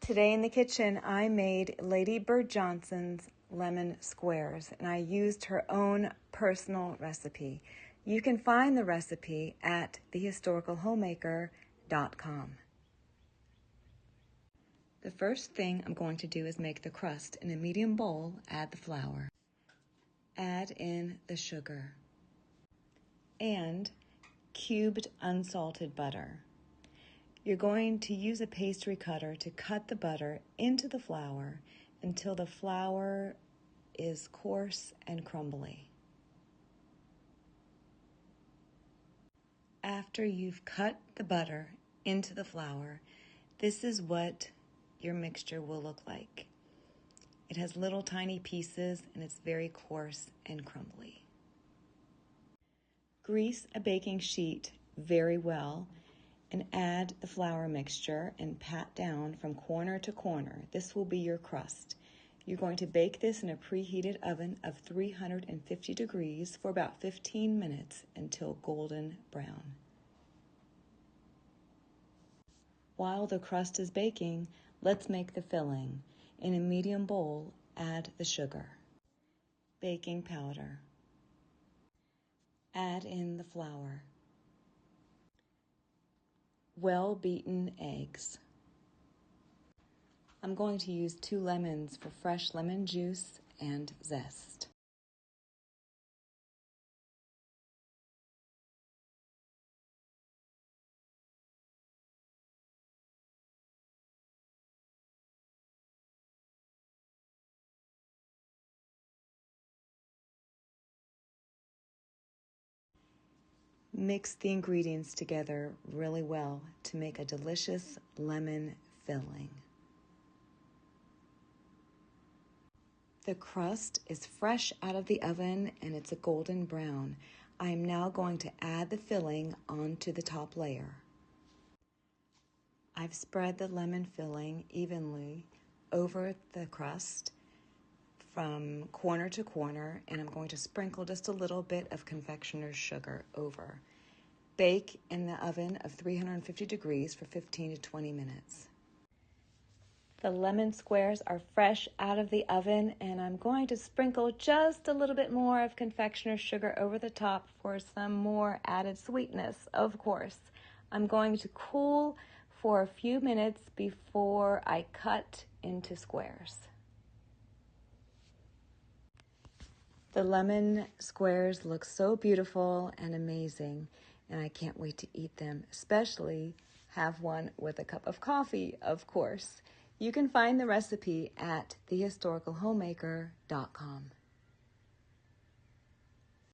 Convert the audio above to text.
Today in the kitchen, I made Lady Bird Johnson's lemon squares, and I used her own personal recipe. You can find the recipe at thehistoricalhomemaker.com. The first thing I'm going to do is make the crust. In a medium bowl, add the flour. Add in the sugar and cubed unsalted butter. You're going to use a pastry cutter to cut the butter into the flour until the flour is coarse and crumbly. After you've cut the butter into the flour, this is what your mixture will look like. It has little tiny pieces and it's very coarse and crumbly. Grease a baking sheet very well and add the flour mixture and pat down from corner to corner. This will be your crust. You're going to bake this in a preheated oven of 350 degrees for about 15 minutes until golden brown. While the crust is baking, let's make the filling. In a medium bowl, add the sugar, baking powder, add in the flour, well-beaten eggs. I'm going to use 2 lemons for fresh lemon juice and zest. Mix the ingredients together really well to make a delicious lemon filling. The crust is fresh out of the oven and it's a golden brown. I am now going to add the filling onto the top layer. I've spread the lemon filling evenly over the crust from corner to corner, and I'm going to sprinkle just a little bit of confectioner's sugar over. Bake in the oven of 350 degrees for 15 to 20 minutes. The lemon squares are fresh out of the oven, and I'm going to sprinkle just a little bit more of confectioner's sugar over the top for some more added sweetness, of course. I'm going to cool for a few minutes before I cut into squares. The lemon squares look so beautiful and amazing, and I can't wait to eat them, especially have one with a cup of coffee, of course. You can find the recipe at thehistoricalhomemaker.com.